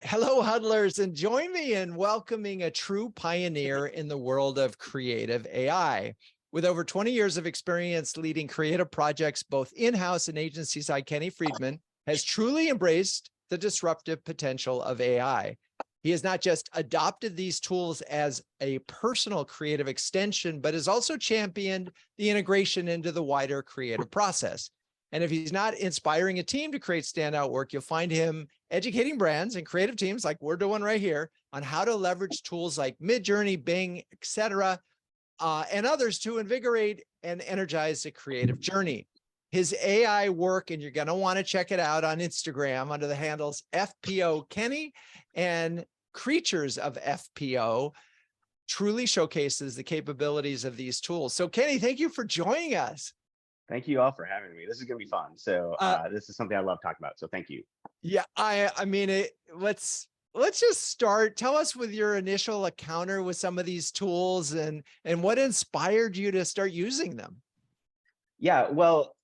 Hello, huddlers, and join me in welcoming a true pioneer in the world of creative AI. With over 20 years of experience leading creative projects, both in-house and agency side, Kenny Friedman has truly embraced the disruptive potential of AI. He has not just adopted these tools as a personal creative extension, but has also championed the integration into the wider creative process. And if he's not inspiring a team to create standout work, you'll find him educating brands and creative teams like we're doing right here on how to leverage tools like MidJourney, Bing, etc., and others to invigorate and energize the creative journey. His AI work, and you're going to want to check it out on Instagram under the handles FPO Kenny and Creatures of FPO, truly showcases the capabilities of these tools. So Kenny, thank you for joining us. Thank you all for having me. This is going to be fun. So this is something I love talking about. So thank you. Yeah, I mean, let's just start. Tell us with your initial encounter with some of these tools and what inspired you to start using them. Yeah, well,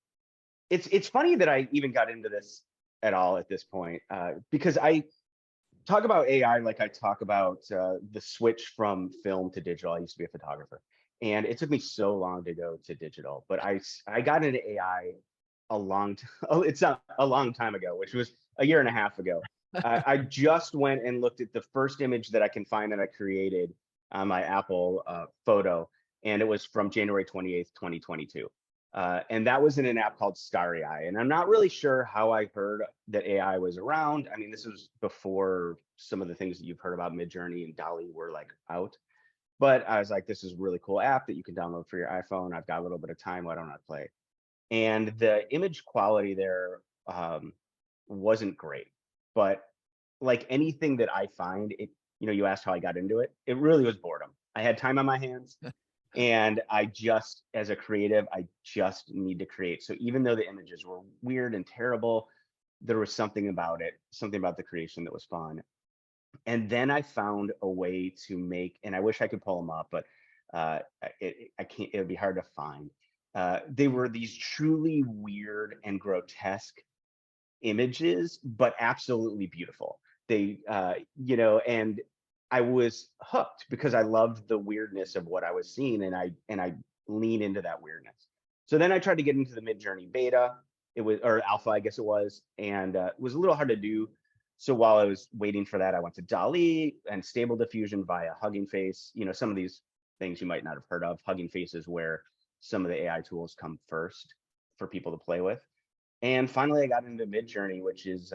it's funny that I even got into this at all at this point because I talk about AI like I talk about the switch from film to digital. I used to be a photographer, and it took me so long to go to digital. But I got into AI it's not a long time ago, which was a year and a half ago. I just went and looked at the first image that I can find that I created on my Apple photo, and it was from January 28th, 2022. And that was in an app called Starry Eye. And I'm not really sure how I heard that AI was around. I mean, this was before some of the things that you've heard about MidJourney and DALL-E were like out. But I was like, this is a really cool app that you can download for your iPhone. I've got a little bit of time. Why don't I play? And the image quality there wasn't great. But like anything that I find, you asked how I got into it. It really was boredom. I had time on my hands. And as a creative, I just need to create. So even though the images were weird and terrible, there was something about it, something about the creation that was fun. And then I found a way to make, and I wish I could pull them up, but I can't, it would be hard to find. They were these truly weird and grotesque images, but absolutely beautiful. They, and I was hooked because I loved the weirdness of what I was seeing, and I lean into that weirdness. So then I tried to get into the MidJourney beta, or alpha, I guess it was, and it was a little hard to do. So while I was waiting for that, I went to DALL-E and Stable Diffusion via Hugging Face. Some of these things you might not have heard of. Hugging Face is where some of the AI tools come first for people to play with. And finally, I got into MidJourney, which is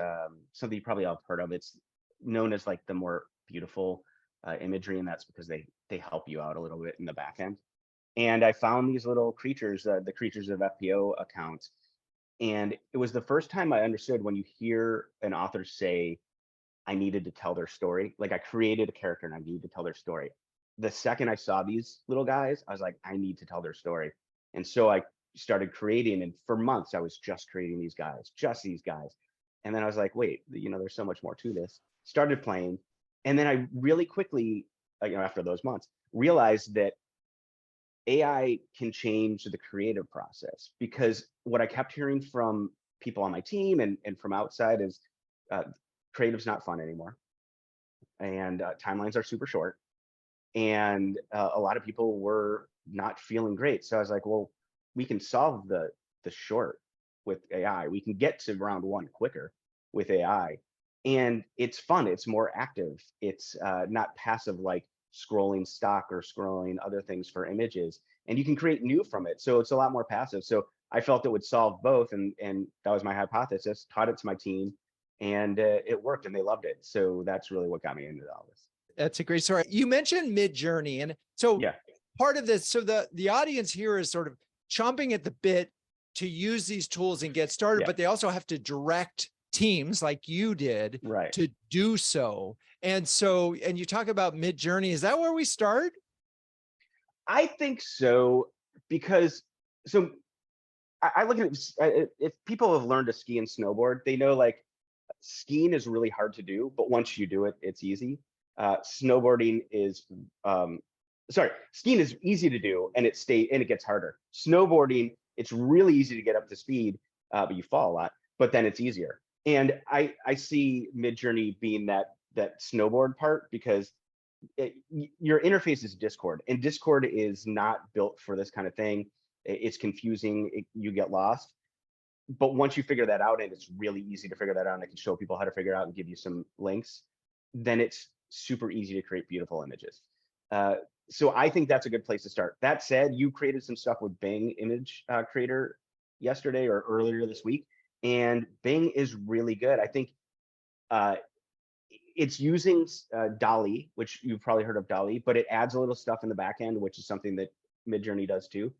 something you probably all have heard of. It's known as like the more beautiful imagery, and that's because they help you out a little bit in the back end. And I found these little creatures, the Creatures of FPO account. And it was the first time I understood when you hear an author say, I needed to tell their story. Like I created a character and I needed to tell their story. The second I saw these little guys, I was like, I need to tell their story. And so I started creating, and for months I was just creating just these guys. And then I was like, wait, there's so much more to this. Started playing. And then I really quickly, after those months, realized that AI can change the creative process, because what I kept hearing from people on my team and from outside is creative's not fun anymore. And timelines are super short. And a lot of people were not feeling great. So I was like, well, we can solve the short with AI. We can get to round one quicker with AI. And it's fun. It's more active. It's not passive like scrolling stock or scrolling other things for images. And you can create new from it. So it's a lot more passive. So I felt it would solve both. And that was my hypothesis. Taught it to my team, and it worked, and they loved it. So that's really what got me into all this. That's a great story. You mentioned MidJourney. And so yeah, part of this, so the audience here is sort of chomping at the bit to use these tools and get started, but they also have to direct teams like you did to do so. And so, and you talk about MidJourney, is that where we start? I think so, because I look at it, if people have learned to ski and snowboard, they know like skiing is really hard to do, but once you do it, it's easy. Snowboarding is, skiing is easy to do, and it gets harder. Snowboarding, it's really easy to get up to speed, but you fall a lot, but then it's easier. And I see MidJourney being that that snowboard part, because your interface is Discord, and Discord is not built for this kind of thing. It's confusing. You get lost. But once you figure that out, and it's really easy to figure that out, and I can show people how to figure it out and give you some links, then it's super easy to create beautiful images. So I think that's a good place to start. That said, you created some stuff with Bing Image Creator yesterday or earlier this week, and Bing is really good. I think it's using DALL-E, which you've probably heard of DALL-E, but it adds a little stuff in the back end, which is something that MidJourney does too,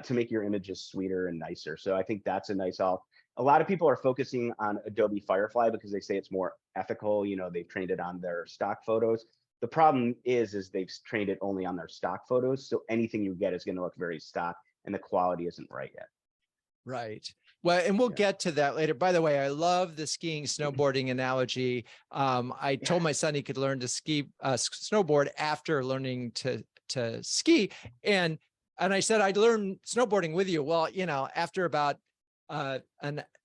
to make your images sweeter and nicer. So I think that's a nice help. A lot of people are focusing on Adobe Firefly because they say it's more ethical. You know, they've trained it on their stock photos. The problem is they've trained it only on their stock photos. So anything you get is going to look very stock, and the quality isn't right yet. Right. Well, and we'll get to that later. By the way, I love the skiing snowboarding analogy. I told my son he could learn to ski snowboard after learning to ski, and I said I'd learn snowboarding with you. Well, you know, after about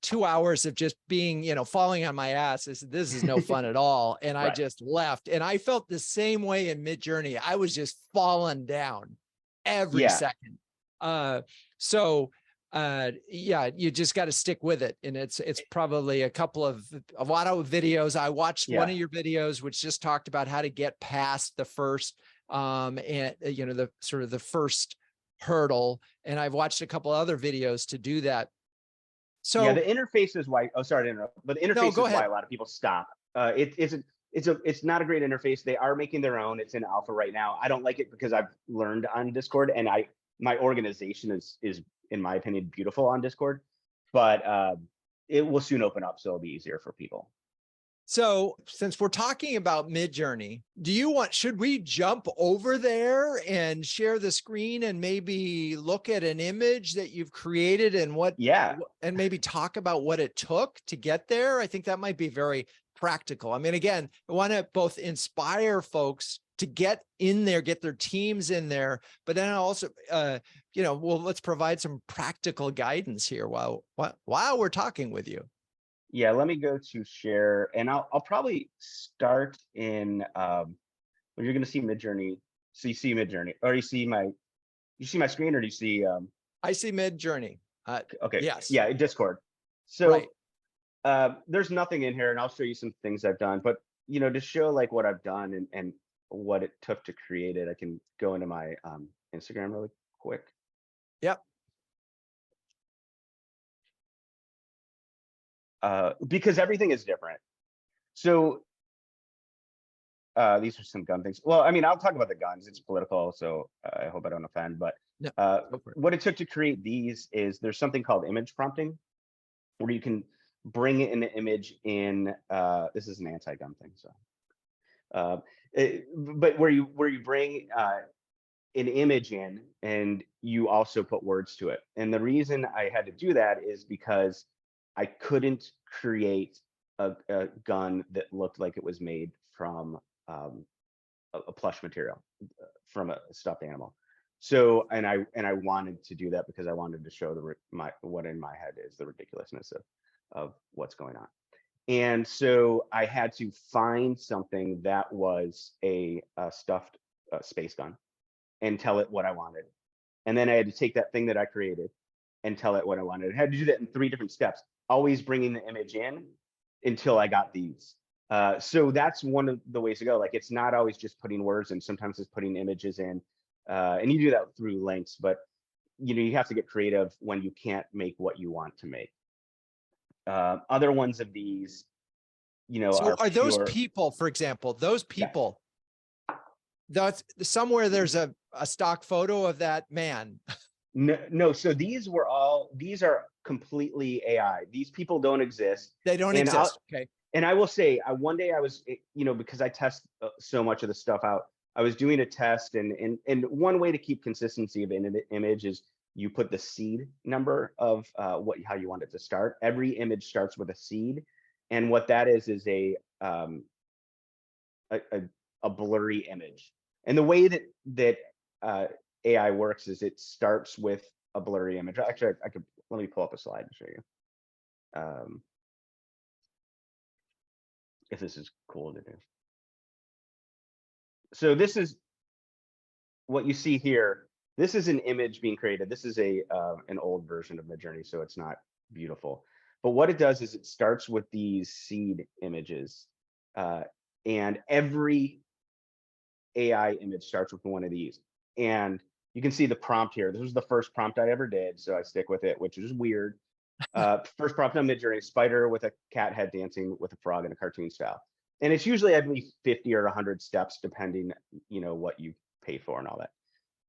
2 hours of just being, you know, falling on my ass, I said, this is no fun at all, and I just left. And I felt the same way in MidJourney. I was just falling down every second. Yeah, you just got to stick with it. And it's probably a lot of videos. I watched one of your videos, which just talked about how to get past the first, and you know, the first hurdle. And I've watched a couple other videos to do that. So yeah, the interface is why, oh, sorry to interrupt, but the interface is why a lot of people stop. It's not a great interface. They are making their own. It's in alpha right now. I don't like it because I've learned on Discord, and my organization is in my opinion beautiful on Discord, but it will soon open up, so it'll be easier for people. So since we're talking about MidJourney, should we jump over there and share the screen and maybe look at an image that you've created and and maybe talk about what it took to get there? I think that might be very practical. I mean, again, I want to both inspire folks to get in there, get their teams in there, but then also, you know, well, let's provide some practical guidance here while we're talking with you. Yeah, let me go to share, and I'll probably start in when you're going to see MidJourney. So you see MidJourney, or you see my screen, or do you see? I see MidJourney. Okay. Yes. Yeah, Discord. So there's nothing in here, and I'll show you some things I've done. But you know, to show like what I've done and what it took to create it, I can go into my Instagram really quick. Yep. Because everything is different. So these are some gun things. Well, I mean, I'll talk about the guns. It's political, so I hope I don't offend. But what it took to create these is there's something called image prompting, where you can bring an image in. This is an anti-gun thing, so. But where you bring an image in, and you also put words to it. And the reason I had to do that is because I couldn't create a gun that looked like it was made from a plush material, from a stuffed animal. So, and I wanted to do that because I wanted to show what in my head is the ridiculousness of what's going on. And so I had to find something that was a stuffed space gun and tell it what I wanted. And then I had to take that thing that I created and tell it what I wanted. I had to do that in 3 different steps, always bringing the image in until I got these. So that's one of the ways to go. Like, it's not always just putting words in, sometimes it's putting images in, and you do that through links, but you know, you have to get creative when you can't make what you want to make. Other ones of these, you know, so are those people, for example, those people, that's somewhere there's a stock photo of that man. No, so these are completely AI. These people don't exist. They don't exist. Okay. And I will say, one day I was, you know, because I test so much of the stuff out, I was doing a test, and one way to keep consistency of an image is you put the seed number of how you want it to start. Every image starts with a seed, and what that is a blurry image. And the way that AI works is it starts with a blurry image. Actually, let me pull up a slide and show you. If this is cool to do. So this is what you see here. This is an image being created. This is an old version of MidJourney, so it's not beautiful. But what it does is it starts with these seed images, and every AI image starts with one of these. And you can see the prompt here. This was the first prompt I ever did, so I stick with it, which is weird. First prompt on MidJourney: spider with a cat head dancing with a frog in a cartoon style. And it's usually, I believe, 50 or 100 steps, depending, what you pay for and all that.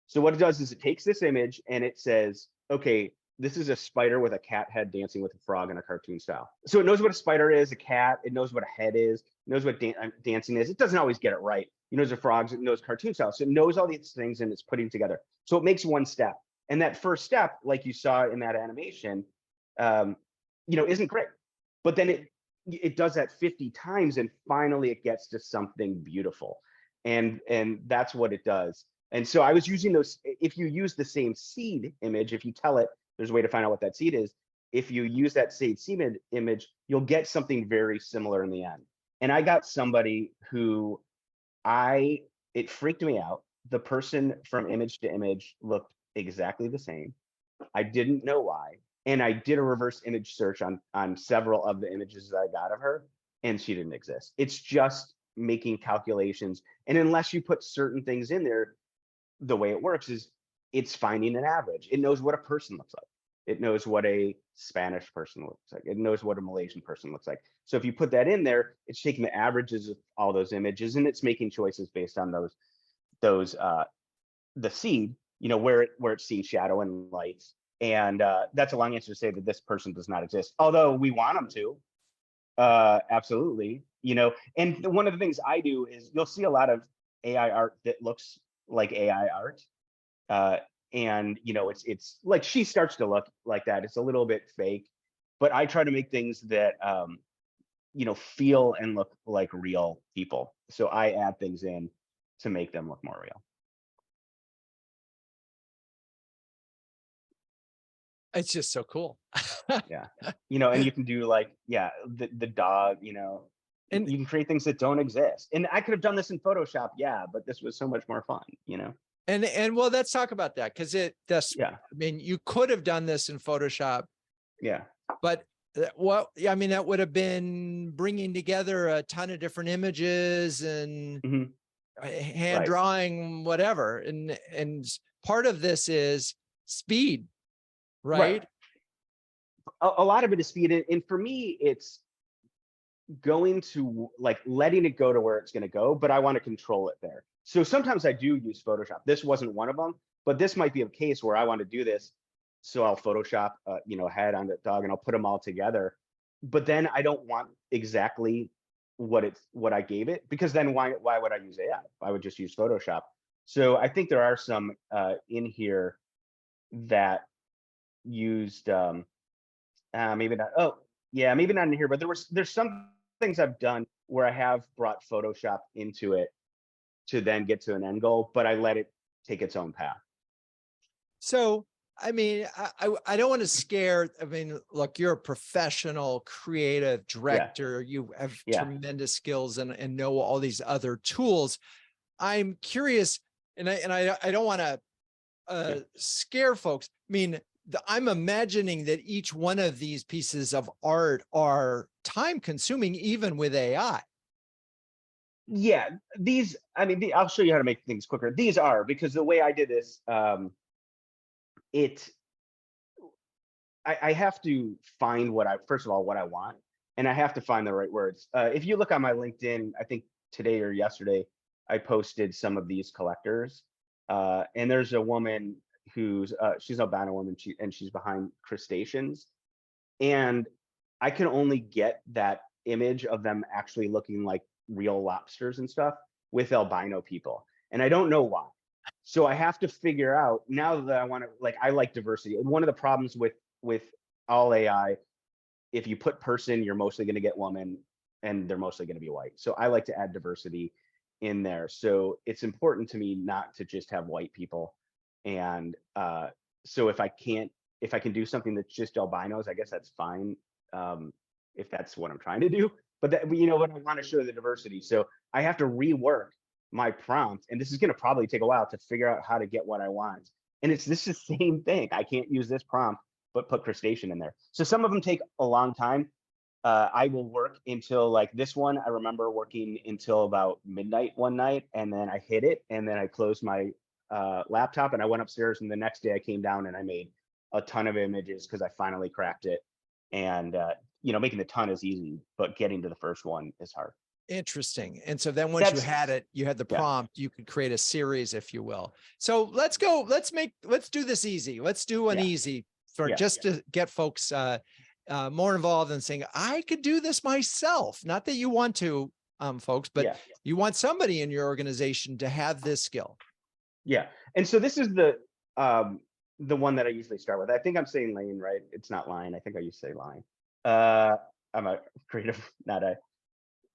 So what it does is it takes this image and it says, okay, this is a spider with a cat head dancing with a frog in a cartoon style. So it knows what a spider is, a cat. It knows what a head is. It knows what dancing is. It doesn't always get it right. It knows the frogs. It knows cartoon style. So it knows all these things and it's putting together. So it makes one step. And that first step, like you saw in that animation, isn't great. But then it does that 50 times and finally it gets to something beautiful. And that's what it does. And so I was using those. If you use the same seed image, if you tell it there's a way to find out what that seed is, if you use that same seed image, you'll get something very similar in the end. And I got somebody who it freaked me out. The person from image to image looked exactly the same. I didn't know why. And I did a reverse image search on several of the images that I got of her, and she didn't exist. It's just making calculations. And unless you put certain things in there, the way it works is it's finding an average. It knows what a person looks like. It knows what a Spanish person looks like. It knows what a Malaysian person looks like. So if you put that in there, it's taking the averages of all those images and it's making choices based on those the seed, where it's seeing shadow and light. And that's a long answer to say that this person does not exist, although we want them to. Absolutely. And one of the things I do is you'll see a lot of AI art that looks like AI art. And it's like she starts to look like that. It's a little bit fake, but I try to make things that feel and look like real people. So I add things in to make them look more real. It's just so cool. Yeah. And you can do like, the dog, And you can create things that don't exist. And I could have done this in Photoshop, but this was so much more fun, and well, let's talk about that, because Yeah. I mean, you could have done this in Photoshop, Yeah. but that would have been bringing together a ton of different images and Mhm. hand Right. drawing, whatever. And part of this is speed, right? A lot of it is speed. And for me, it's going to like letting it go to where it's going to go, but I want to control it there. So sometimes I do use Photoshop. This wasn't one of them, but this might be a case where I want to do this. So I'll Photoshop, a head on the dog and I'll put them all together. But then I don't want exactly what I gave it, because then why would I use AI? I would just use Photoshop. So I think there are some in here that used maybe not. Oh, yeah, maybe not in here, but there's some things I've done where I have brought Photoshop into it to then get to an end goal, but I let it take its own path. So, I mean, I don't want to scare. I mean, look, you're a professional creative director. You have tremendous skills and know all these other tools. I'm curious, and I don't want to scare folks. I mean, I'm imagining that each one of these pieces of art are time consuming, even with AI. Yeah, I'll show you how to make things quicker. These are, because the way I did this, I have to find first of all, what I want, and I have to find the right words. If you look on my LinkedIn, I think today or yesterday, I posted some of these collectors. And there's a woman who's she's an albino woman, she's behind crustaceans. And I can only get that image of them actually looking like real lobsters and stuff with albino people. And I don't know why. So I have to figure out, now that I like diversity. And one of the problems with all AI, if you put person, you're mostly going to get woman, and they're mostly going to be white. So I like to add diversity in there. So it's important to me not to just have white people. And so if I can do something that's just albinos, I guess that's fine, if that's what I'm trying to do. But what I want to show the diversity. So I have to rework my prompt, and this is going to probably take a while to figure out how to get what I want. And this is the same thing. I can't use this prompt, but put crustacean in there. So some of them take a long time. I will work until like this one. I remember working until about midnight one night, and then I hit it, and then I closed my laptop and I went upstairs, and the next day I came down and I made a ton of images because I finally cracked it. And making a ton is easy, but getting to the first one is hard. Interesting. And so then once you had it, you had the prompt, you could create a series, if you will. So let's go, let's do this easy. Let's do an easy for just to get folks more involved in saying, I could do this myself. Not that you want to, folks, but you want somebody in your organization to have this skill. Yeah. And so this is the one that I usually start with. I think I'm saying lane, right? It's not line. I think I used to say line. I'm a creative, not a,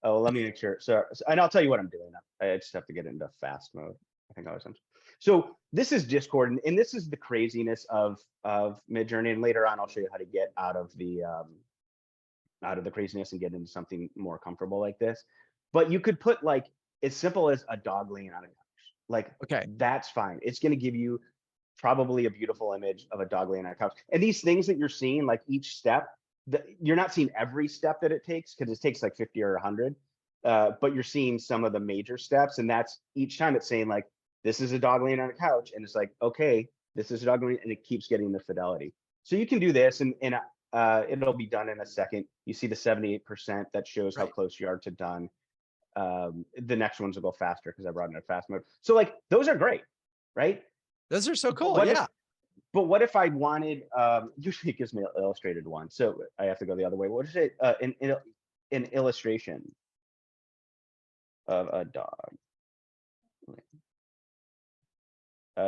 oh, let me make sure. So, and I'll tell you what I'm doing. I just have to get into fast mode. I think I was. So this is Discord, and this is the craziness of MidJourney. And later on, I'll show you how to get out of the craziness and get into something more comfortable like this. But you could put like as simple as a dog laying on a couch. Like, okay, that's fine. It's going to give you probably a beautiful image of a dog laying on a couch. And these things that you're seeing, like each step, you're not seeing every step that it takes because it takes like 50 or 100, but you're seeing some of the major steps, and that's each time it's saying like, this is a dog laying on a couch, and it's like, okay, this is a dog laying, and it keeps getting the fidelity. So you can do this, and it'll be done in a second. You see the 78% that shows how close you are to done. The next ones will go faster because I brought in a fast mode. So like those are great, right? Those are so cool. But what if I wanted, usually it gives me an illustrated one, so I have to go the other way. What is it? An illustration of a dog.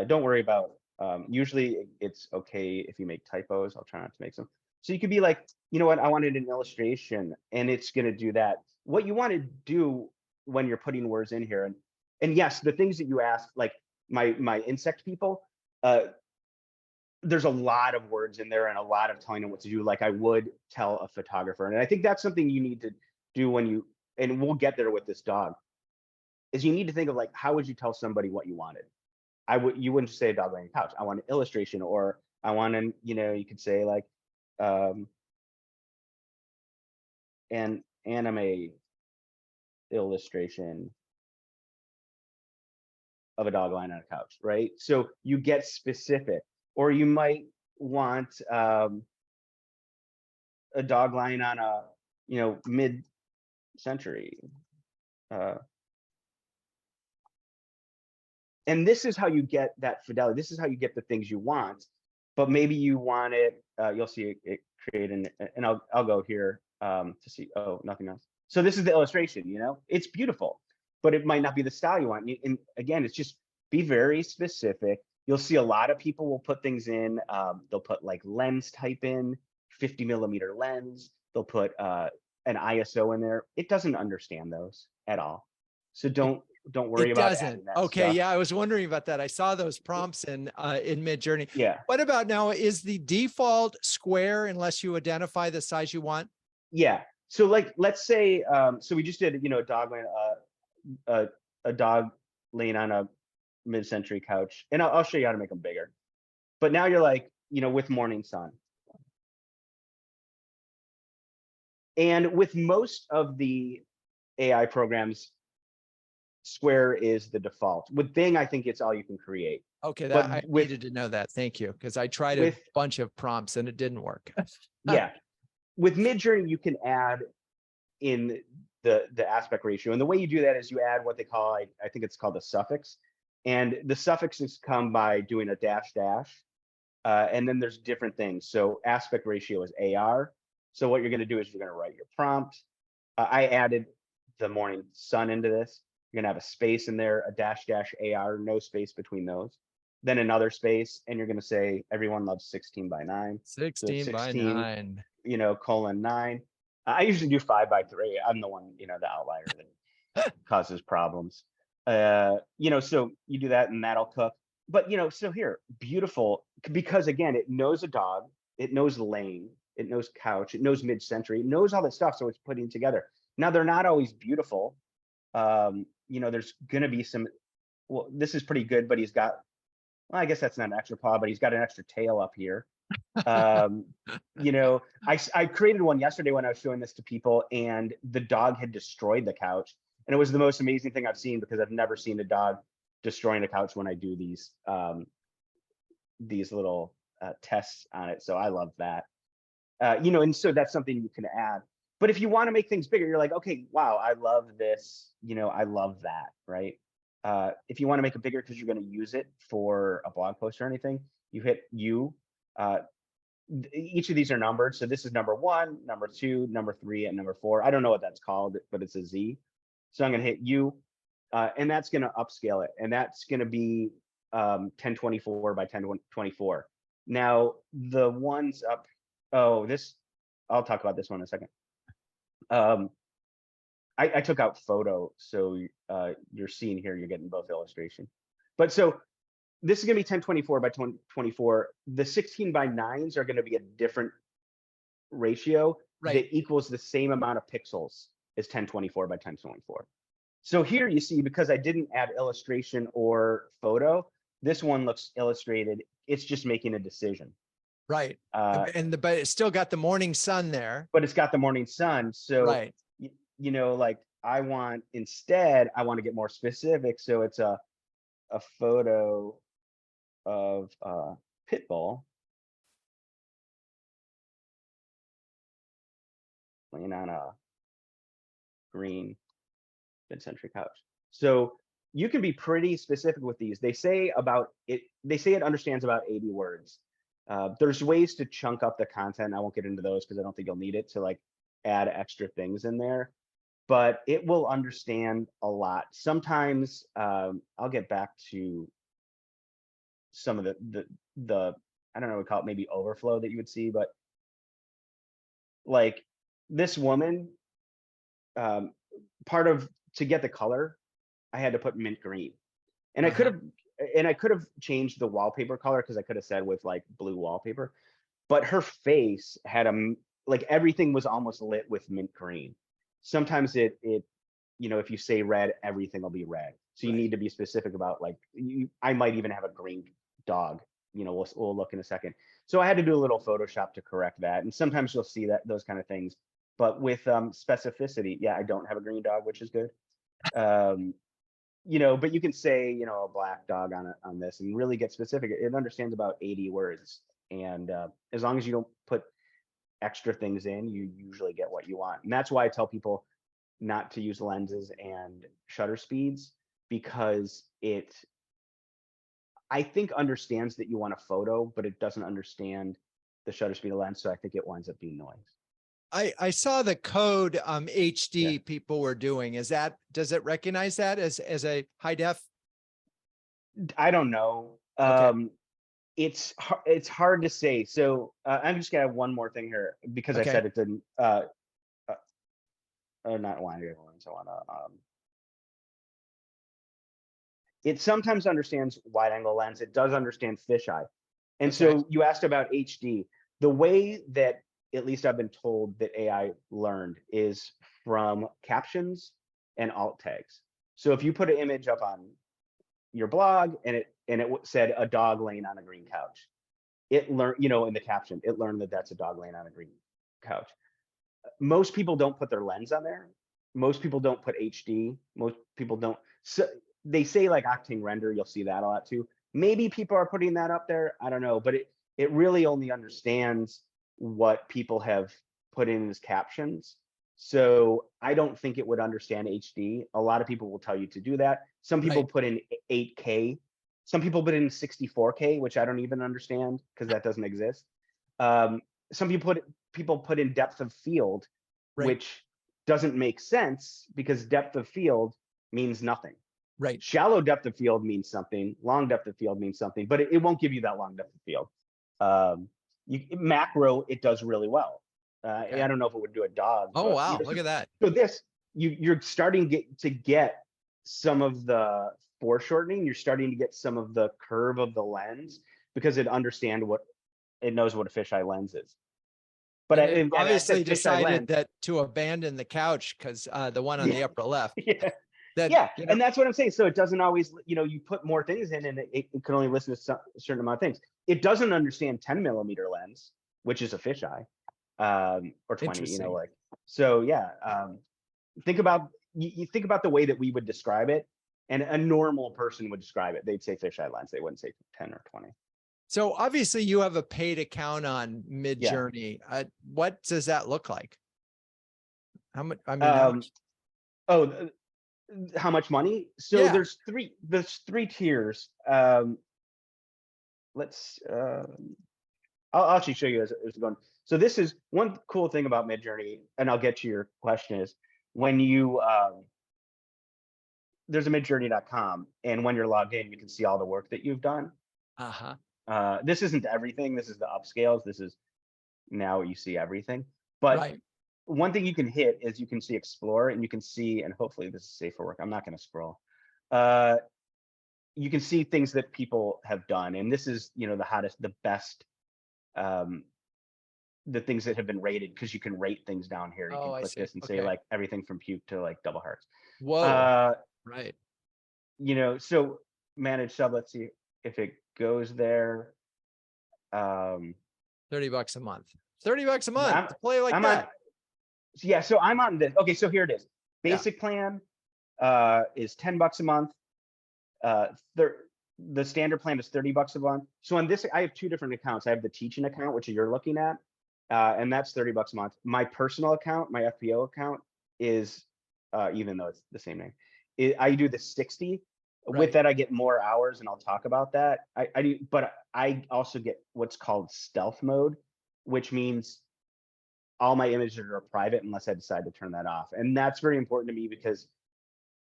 Don't worry about, usually it's okay if you make typos. I'll try not to make some. So you could be like, you know what, I wanted an illustration, and it's going to do that. What you want to do when you're putting words in here, and yes, the things that you asked, like my insect people, there's a lot of words in there and a lot of telling them what to do, like I would tell a photographer. And I think that's something you need to do when you, and we'll get there with this dog, is you need to think of like, how would you tell somebody what you wanted? You wouldn't just say a dog laying on a couch. I want an illustration, or I want an, you could say like an anime illustration of a dog lying on a couch, right? So you get specific. Or you might want a dog lying on a, mid-century. And this is how you get that fidelity. This is how you get the things you want. But maybe you want it, you'll see it create and I'll go here to see, oh, nothing else. So this is the illustration, it's beautiful, but it might not be the style you want. And again, it's just be very specific. You'll see a lot of people will put things in. They'll put like lens type in, 50mm lens. They'll put an ISO in there. It doesn't understand those at all. So don't worry about it. It doesn't. Okay, stuff. Yeah, I was wondering about that. I saw those prompts in MidJourney. Yeah. What about now? Is the default square unless you identify the size you want? Yeah. So like, let's say, so we just did, a dog laying, a dog laying on a mid-century couch, and I'll show you how to make them bigger. But now you're like, with morning sun. And with most of the AI programs, square is the default. With Bing, I think it's all you can create. Okay, I needed to know that. Thank you, because I tried a bunch of prompts and it didn't work. Yeah. With MidJourney, you can add in the aspect ratio. And the way you do that is you add what they call, I think it's called a suffix. And the suffixes come by doing a dash dash. And then there's different things. So aspect ratio is AR. So what you're going to do is you're going to write your prompt. I added the morning sun into this. You're going to have a space in there, a dash dash AR, no space between those. Then another space, and you're going to say, everyone loves 16:9. 16:9. Colon 9. I usually do 5:3. I'm the one, the outlier that causes problems. So you do that and that'll cook. But, so here, beautiful, because again, it knows a dog, it knows lane, it knows couch, it knows mid-century, it knows all that stuff. So it's putting together. Now, they're not always beautiful. there's going to be some, well, this is pretty good, but he's got, well, I guess that's not an extra paw, but he's got an extra tail up here. I created one yesterday when I was showing this to people, and the dog had destroyed the couch. And it was the most amazing thing I've seen, because I've never seen a dog destroying a couch when I do these little tests on it. So I love that. And so that's something you can add. But if you want to make things bigger, you're like, okay, wow, I love this. I love that, right? If you want to make it bigger because you're going to use it for a blog post or anything, you hit U. Each of these are numbered. So this is number 1, number 2, number 3, and number 4. I don't know what that's called, but it's a Z. So I'm going to hit U, and that's going to upscale it. And that's going to be 1024 by 1024. Now, the ones up, I'll talk about this one in a second. I took out photo, so you're seeing here, you're getting both illustration. But so this is going to be 1024 by 1024. The 16 by 9s are going to be a different ratio that equals the same amount of pixels as 1024 by 1024. So here you see, because I didn't add illustration or photo, this one looks illustrated. It's just making a decision. Right. But it's still got the morning sun there. But it's got the morning sun. So, like I want to get more specific. So it's a photo of pit bull laying on a green mid-century couch. So you can be pretty specific with these. They say it understands about 80 words. There's ways to chunk up the content. I won't get into those because I don't think you'll need it to like add extra things in there, but it will understand a lot. Sometimes I'll get back to some of the I don't know, we call it maybe overflow that you would see, but like this woman, to get the color, I had to put mint green, and I could have changed the wallpaper color, because I could have said with like blue wallpaper, but her face had like everything was almost lit with mint green. Sometimes if you say red, everything will be red. So you need to be specific about like, I might even have a green dog, we'll look in a second. So I had to do a little Photoshop to correct that. And sometimes you'll see those kind of things, but with specificity, I don't have a green dog, which is good. But you can say, a black dog on this and really get specific. It understands about 80 words. And as long as you don't put extra things in, you usually get what you want. And that's why I tell people not to use lenses and shutter speeds, because I think understands that you want a photo, but it doesn't understand the shutter speed of lens. So I think it winds up being noise. I saw the code HD people were doing. Does it recognize that as a high def? I don't know. Okay. It's hard to say. So I'm just gonna have one more thing here, because I said it didn't. Not wide angle lens. I want to. It sometimes understands wide angle lens. It does understand fisheye. And so you asked about HD. The way that, at least I've been told, that AI learned is from captions and alt tags. So if you put an image up on your blog and it said a dog laying on a green couch, it learned, in the caption, it learned that that's a dog laying on a green couch. Most people don't put their lens on there. Most people don't put HD. Most people don't. So they say like octane render, you'll see that a lot too. Maybe people are putting that up there. I don't know, but it really only understands what people have put in as captions. So I don't think it would understand HD. A lot of people will tell you to do that. Some people put in 8K. Some people put in 64K, which I don't even understand, because that doesn't exist. Some people put in depth of field, which doesn't make sense, because depth of field means nothing. Right. Shallow depth of field means something. Long depth of field means something, but it won't give you that long depth of field. Macro, it does really well. I don't know if it would do a dog. Oh, wow. Look at that. So you're starting to get some of the foreshortening. You're starting to get some of the curve of the lens, because it knows what a fisheye lens is. But it obviously decided that to abandon the couch, because the one on the upper left. that, Yeah, and that's what I'm saying. So it doesn't always, you put more things in and it can only listen to a certain amount of things. It doesn't understand 10 millimeter lens, which is a fisheye, or 20, interesting. like, so yeah. Think about, you think about the way that we would describe it, and a normal person would describe it. They'd say fisheye lens. They wouldn't say 10 or 20. So obviously you have a paid account on Yeah. MidJourney. What does that look like? How much? I mean, Um, oh, how much money? So yeah. there's three tiers. Let's I'll actually show you as it's going. So this is one cool thing about MidJourney, and I'll get to your question, is when you there's a midjourney.com, and when you're logged in, you can see all the work that you've done. Uh-huh. This isn't everything. This is the upscales. This is now you see everything. But Right. one thing you can hit is you can see explore, and you can see, and hopefully this is safe for work. I'm not going to scroll. You can see things that people have done, and this is, the hottest, the best, the things that have been rated, because you can rate things down here. You Oh, can I click see. this and say Okay. like everything from puke to like double hearts. Whoa. Right. So manage sub, let's see if it goes there. 30 bucks a month. 30 bucks a Yeah, month to play like I'm that. on, yeah, so I'm on this. Okay, so here it is. Yeah. Basic plan is 10 bucks a month. The standard plan is 30 bucks a month. So on this, I have two different accounts. I have the teaching account, which you're looking at, and that's 30 bucks a month. My personal account, my FBO account, is even though it's the same name, I do the 60. Right. With that, I get more hours, and I'll talk about that. I do, but I also get what's called stealth mode, which means all my images are private unless I decide to turn that off. And that's very important to me, because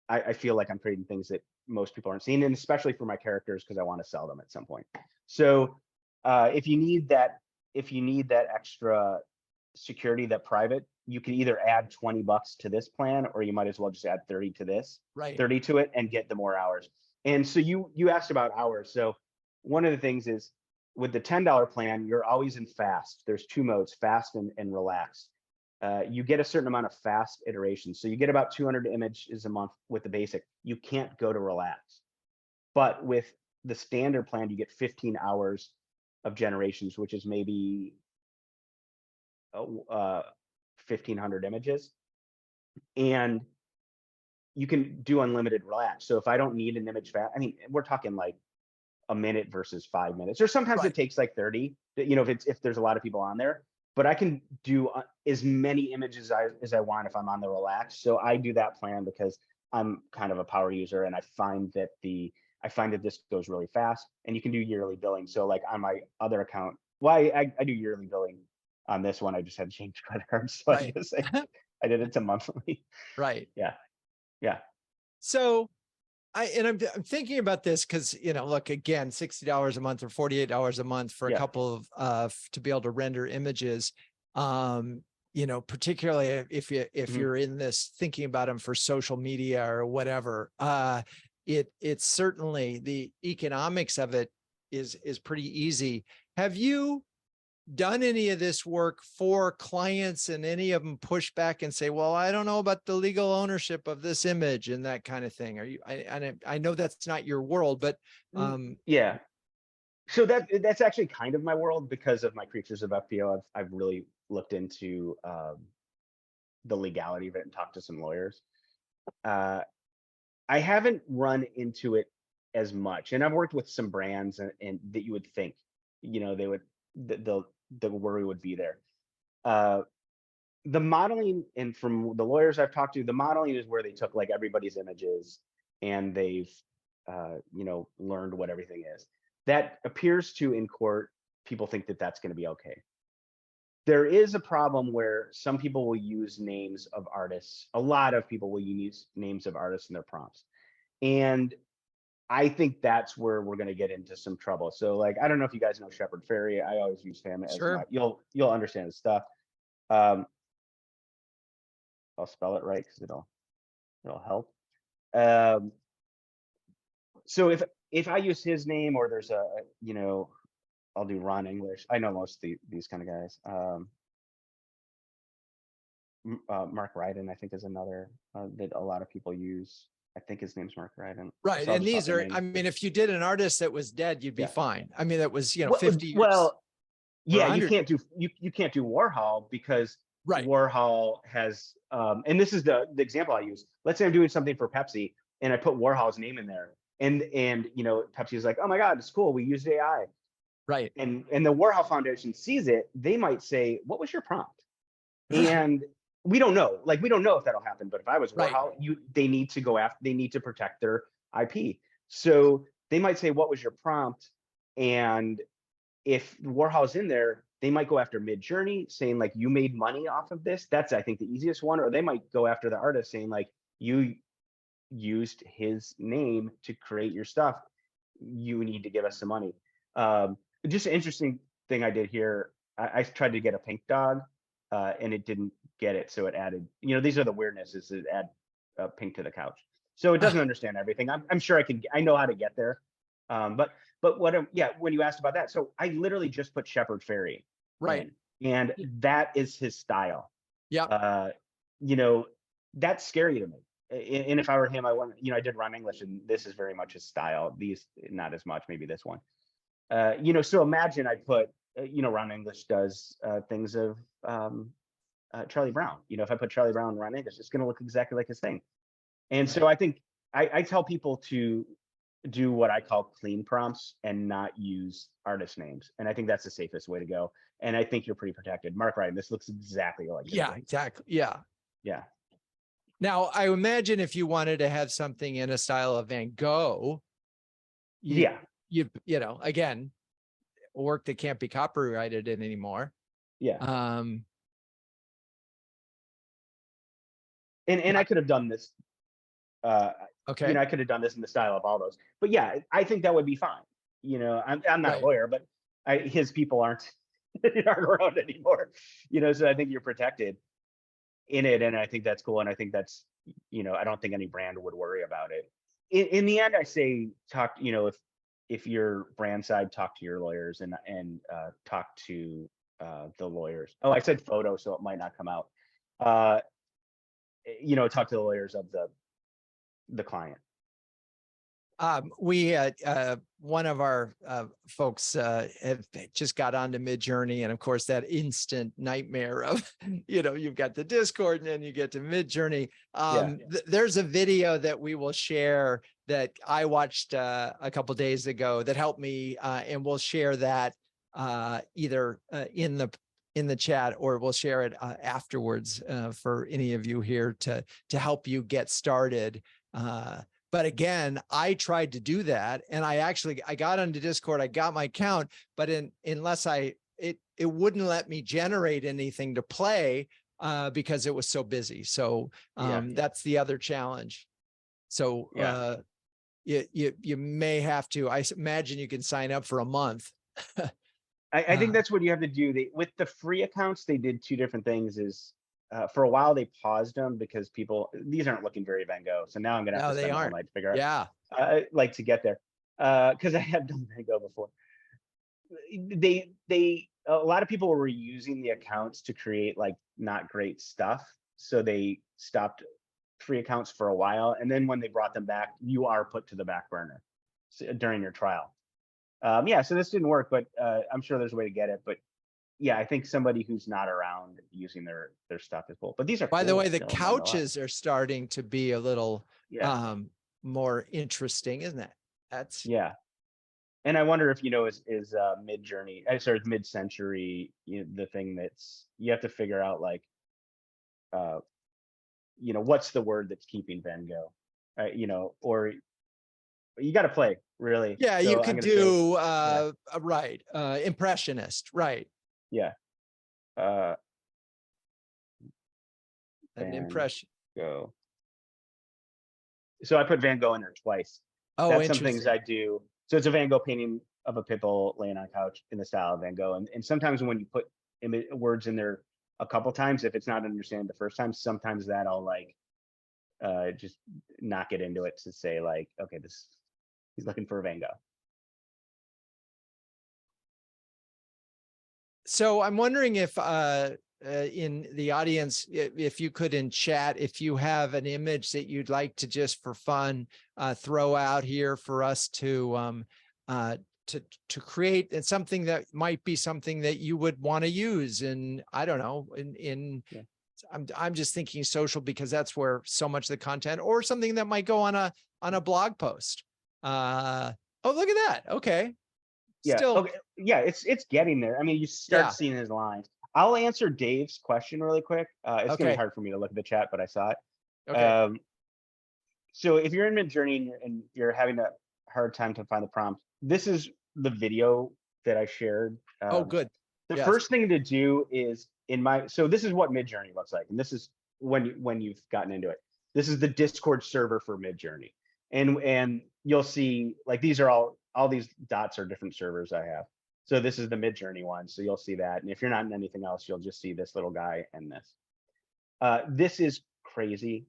I feel like I'm creating things that most people aren't seeing, and especially for my characters, because I want to sell them at some point. So if you need that extra security, that private, you can either add 20 bucks to this plan, or you might as well just add 30 to this, Right. 30 to it, and get the more hours. And so you asked about hours. So one of the things is, with the $10 plan, you're always in fast. There's two modes, fast and relaxed. You get a certain amount of fast iterations. So you get about 200 images a month with the basic. You can't go to relax. But with the standard plan, you get 15 hours of generations, which is maybe 1,500 images. And you can do unlimited relax. So if I don't need an image fast, I mean, we're talking like a minute versus 5 minutes, or sometimes Right. it takes like 30, if there's a lot of people on there. But I can do as many images as I want if I'm on the relax. So I do that plan because I'm kind of a power user, and I find that this goes really fast, and you can do yearly billing. So like on my other account, well, I do yearly billing. On this one, I just had to change credit cards, so Right. I did it to monthly. Right. Yeah. So I'm thinking about this because, look, again, $60 a month or $48 a month for a Yeah. couple of to be able to render images. Particularly if you're in this thinking about them for social media or whatever, it's certainly, the economics of it is pretty easy. Have you done any of this work for clients, and any of them push back and say, well, I don't know about the legal ownership of this image and that kind of thing? Are you, I know that's not your world, but Yeah. So that's actually kind of my world, because of my Creatures of FPO. I've really looked into the legality of it and talked to some lawyers. I haven't run into it as much, and I've worked with some brands, and that you would think, they would, the worry would be there. The modeling, and from the lawyers I've talked to, the modeling is where they took like everybody's images, and they've learned what everything is. That appears to, in court, people think that that's going to be okay. There is a problem where some people will use names of artists. A lot of people will use names of artists in their prompts, and I think that's where we're going to get into some trouble. So like, I don't know if you guys know Shepard Fairey. I always use him as sure. you'll understand his stuff. I'll spell it right because it'll help. So if I use his name, or there's I'll do Ron English. I know most of these kind of guys. Mark Ryden, I think, is another that a lot of people use. I think his name's Mark Ryden. Right. So I'll And just these swap the are, names. I mean, if you did an artist that was dead, you'd be Yeah. fine. I mean, that was, you know, Well, 50 years. well, or yeah, you 100. can't do you can't do Warhol because Right. Warhol has and this is the example I use. Let's say I'm doing something for Pepsi and I put Warhol's name in there, and you know, Pepsi is like, oh my God, it's cool, we used AI. Right. And the Warhol Foundation sees it, they might say, what was your prompt? And we don't know. Like, we don't know if that'll happen. But if I was Right. Warhol, they need to go after, they need to protect their IP. So they might say, what was your prompt? And if Warhol's in there, they might go after MidJourney, saying like, you made money off of this. That's, I think, the easiest one. Or they might go after the artist, saying like, you used his name to create your stuff. You need to give us some money. Just an interesting thing I did here. I tried to get a pink dog, and it didn't get it. So it added, you know, these are the weirdnesses that add pink to the couch. So it doesn't understand everything. I'm sure I know how to get there. But yeah, when you asked about that, so I literally just put Shepherd Fairy Right. in, and that is his style. Yeah. You know, that's scary to me. And if I were him, I want, you know, I did Rhyme English, and this is very much his style. These, not as much, maybe this one. You know, so imagine I put, you know, Rhyme English does things of Charlie Brown. You know, if I put Charlie Brown in Rhyme English, it's going to look exactly like his thing. And so I think I tell people to do what I call clean prompts and not use artist names. And I think that's the safest way to go. And I think you're pretty protected. Mark Ryan, this looks exactly like him. Yeah, exactly. Yeah. Yeah. Now, I imagine if you wanted to have something in a style of Van Gogh, you know, again, work that can't be copyrighted anymore. Yeah. Um, and I could have done this. Okay. You know, I could have done this in the style of all those. But yeah, I think that would be fine. You know, I'm not a lawyer, but his people aren't around anymore. You know, so I think you're protected in it, and I think that's cool. And I think that's, you know, I don't think any brand would worry about it. In the end, I say talk. You know, if your brand side, talk to your lawyers and talk to the lawyers. Oh, I said photo, so it might not come out. You know, talk to the lawyers of the client. We one of our folks have just got onto MidJourney, and of course that instant nightmare of, you know, you've got the Discord and then you get to MidJourney. There's a video that we will share that I watched a couple days ago that helped me, and we'll share that either in the chat, or we'll share it afterwards for any of you here to help you get started. But again, I tried to do that, and I got onto Discord, I got my account, but unless it wouldn't let me generate anything to play because it was so busy. So that's the other challenge. So you may have to, I imagine you can sign up for a month. I think that's what you have to do. With the free accounts, they did two different things. For a while they paused them because these aren't looking very Van Gogh. So now I'm gonna have to spend all night to figure out. Like to get there, because I have done Van Gogh before. A lot of people were using the accounts to create like not great stuff, so they stopped free accounts for a while, and then when they brought them back, you are put to the back burner during your trial. So this didn't work, but I'm sure there's a way to get it. But yeah, I think somebody who's not around using their stuff is cool. But these are, by the way, the couches are starting to be a little more interesting, isn't it? That's And I wonder if, you know, is MidJourney, sorry, mid-century, you know, the thing that's, you have to figure out like, you know, what's the word that's keeping Van Gogh, you know, or you got to play really. Yeah, so you could do impressionist, right? Yeah. An impression. Go. So I put Van Gogh in there twice. Oh, that's some things I do. So it's a Van Gogh painting of a pit bull laying on a couch in the style of Van Gogh. And sometimes when you put words in there a couple times, if it's not understanding the first time, sometimes that'll like just knock it into it to say like, okay, he's looking for a Van Gogh. So I'm wondering if in the audience, if you could in chat, if you have an image that you'd like to just for fun throw out here for us to create, and something that might be something that you would want to use in, I don't know, Yeah. I'm just thinking social, because that's where so much of the content, or something that might go on a blog post. Oh, look at that. Okay. Yeah. Still, Okay. Yeah. It's getting there. I mean, you start yeah. seeing his lines. I'll answer Dave's question really quick. It's gonna be Okay. hard for me to look at the chat, but I saw it. Okay. So if you're in MidJourney and you're having a hard time to find the prompt, this is the video that I shared. Oh, good. The Yes. first thing to do is so this is what MidJourney looks like, and this is when you've gotten into it. This is the Discord server for MidJourney, and you'll see like these are all these dots are different servers I have. So this is the MidJourney one, so you'll see that, and if you're not in anything else, you'll just see this little guy and this. This is crazy,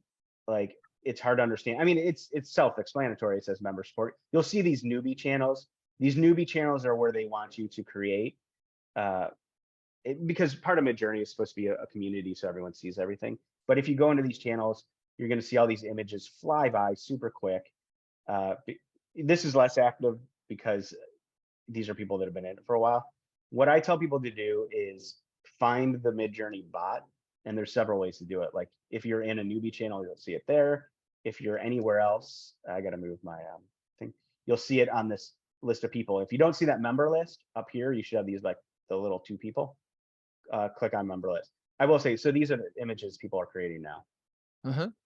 like it's hard to understand. I mean, it's self-explanatory. It says member support. You'll see these newbie channels. These newbie channels are where they want you to create. Because part of MidJourney is supposed to be a community, so everyone sees everything. But if you go into these channels, you're going to see all these images fly by super quick. This is less active because these are people that have been in it for a while. What I tell people to do is find the MidJourney bot, and there's several ways to do it. Like if you're in a newbie channel, you'll see it there. If you're anywhere else, I got to move my thing. You'll see it on this list of people. If you don't see that member list up here, you should have these like the little 2 people. Click on member list. I will say, so these are the images people are creating now,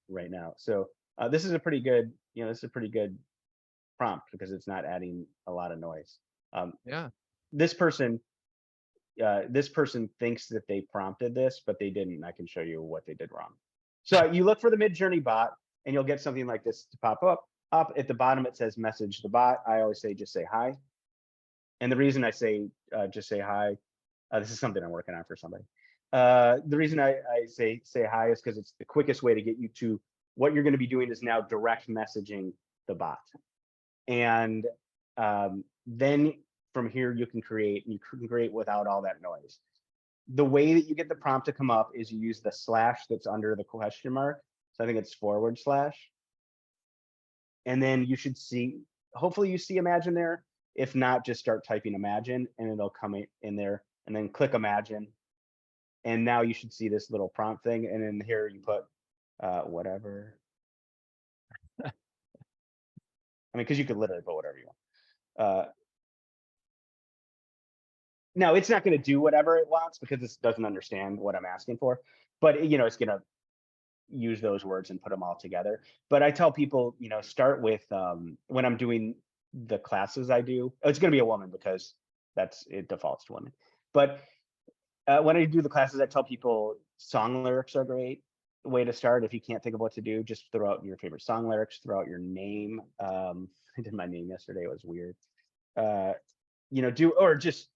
right now. So this is a pretty good, this is a pretty good prompt because it's not adding a lot of noise. Yeah. This person thinks that they prompted this, but they didn't. I can show you what they did wrong. So you look for the MidJourney bot, and you'll get something like this to pop up. Up at the bottom, it says message the bot. I always say just say hi. And the reason I say just say hi, this is something I'm working on for somebody. The reason I say hi is because it's the quickest way to get you to what you're going to be doing is now direct messaging the bot. And then from here, you can create without all that noise. The way that you get the prompt to come up is you use the slash that's under the question mark. So I think it's /. And then you should see, hopefully you see imagine there. If not, just start typing imagine and it'll come in there, and then click imagine. And now you should see this little prompt thing. And then here you put whatever. I mean, because you could literally put whatever you want. Now it's not going to do whatever it wants because it doesn't understand what I'm asking for, but it's going to use those words and put them all together. But I tell people, start with when I'm doing the classes I do, it's going to be a woman because it defaults to women. But when I do the classes, I tell people song lyrics are a great way to start. If you can't think of what to do, just throw out your favorite song lyrics, throw out your name. I did my name yesterday. It was weird. Or just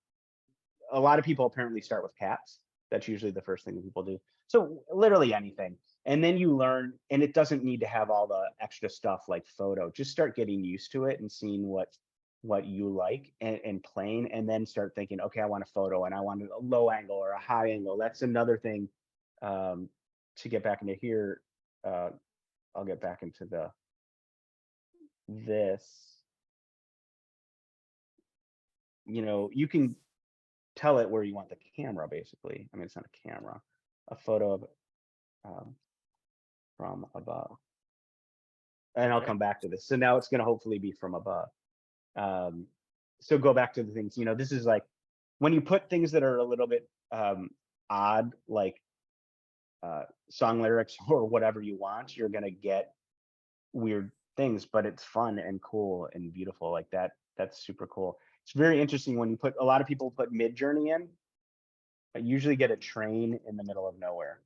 a lot of people apparently start with cats. That's usually the first thing that people do. So literally anything. And then you learn, and it doesn't need to have all the extra stuff like photo. Just start getting used to it and seeing what you like and playing, and then start thinking, okay, I want a photo and I want a low angle or a high angle. That's another thing to get back into here. I'll get back into this. You can tell it where you want the camera, basically. I mean, it's not a camera, a photo of from above. And I'll come back to this. So now it's going to hopefully be from above. So go back to the things, this is like when you put things that are a little bit odd, like song lyrics or whatever you want, you're going to get weird things, but it's fun and cool and beautiful like that. That's super cool. It's very interesting when a lot of people put MidJourney in. I usually get a train in the middle of nowhere.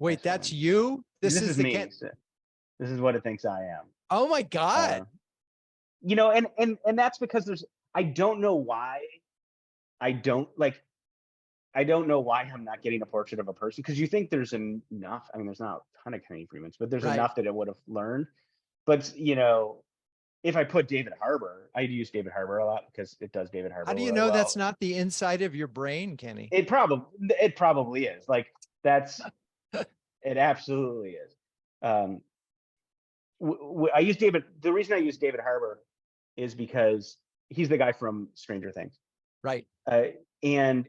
Wait, that's you? This is me. This is what it thinks I am. Oh my God. And that's because I don't know why I don't know why I'm not getting a portrait of a person, because you think there's enough. I mean, there's not a ton of Kenny Friedmans, but there's enough that it would have learned. But if I put David Harbour, I'd use David Harbour a lot because it does David Harbour How do you really know well. that's not the inside of your brain, Kenny? It probably is. Like that's it absolutely is. I use David. The reason I use David Harbour is because he's the guy from Stranger Things, Right. and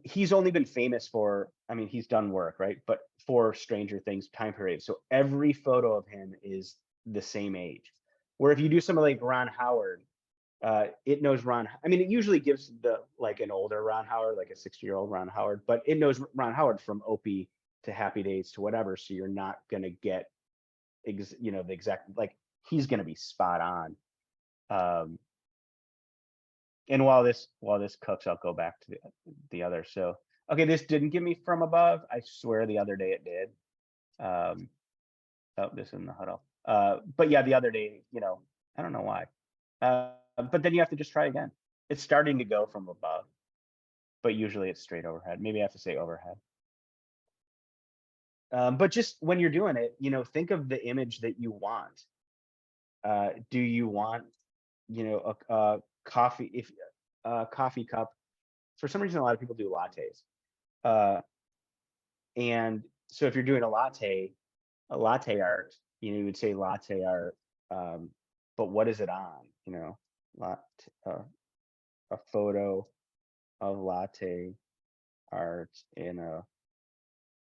he's only been famous for. I mean, he's done work, right? But for Stranger Things time period, so every photo of him is the same age. Where if you do something like Ron Howard, it knows Ron. I mean, it usually gives the like an older Ron Howard, like a 60-year-old Ron Howard, but it knows Ron Howard from Opie to Happy Days to whatever. So you're not gonna get, the exact, like he's gonna be spot on. And while this cooks, I'll go back to the other. So okay, this didn't give me from above. I swear the other day it did. Oh, this in the huddle. But yeah, the other day, I don't know why. But then you have to just try again. It's starting to go from above, but usually it's straight overhead. Maybe I have to say overhead. But just when you're doing it, think of the image that you want. Do you want, a coffee, coffee cup? For some reason, a lot of people do lattes. And so if you're doing a latte art, you would say latte art. But what is it on? A photo of latte art in a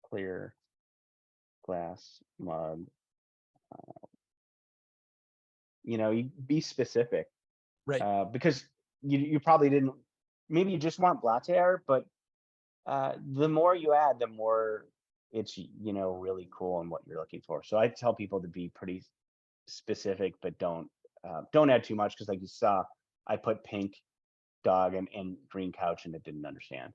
clear glass mug. You be specific, Right. because you probably didn't. Maybe you just want latte art, but the more you add, the more it's really cool and what you're looking for. So I tell people to be pretty specific, but don't add too much, because like you saw, I put pink dog and green couch and it didn't understand.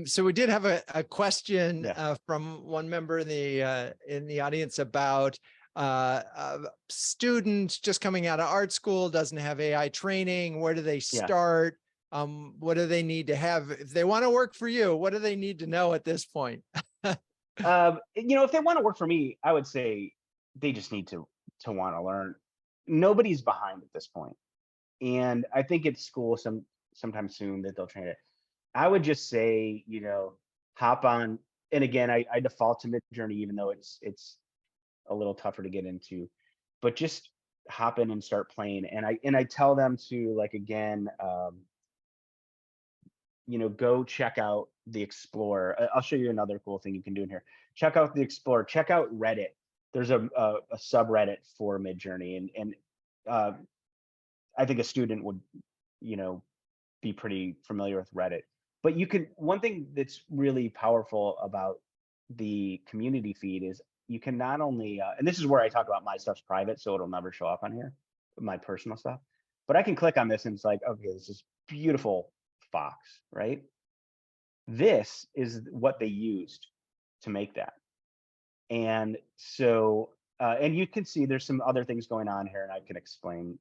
So we did have a question Yeah. from one member in the audience about a student just coming out of art school, doesn't have AI training. Where do they Yeah. start? What do they need to have if they want to work for you? What do they need to know at this point? If they want to work for me, I would say they just need to want to learn. Nobody's behind at this point. And I think at school sometime soon that they'll train it. I would just say, hop on. And again, I default to MidJourney, even though it's a little tougher to get into, but just hop in and start playing. And I tell them to, like, again, go check out the Explorer. I'll show you another cool thing you can do in here. Check out the Explorer. Check out Reddit. There's a subreddit for MidJourney, and I think a student would, be pretty familiar with Reddit. But one thing that's really powerful about the community feed is you can not only, and this is where I talk about my stuff's private, so it'll never show up on here, my personal stuff, but I can click on this and it's like, okay, this is beautiful fox, right? This is what they used to make that. And so, and you can see there's some other things going on here, and I can explain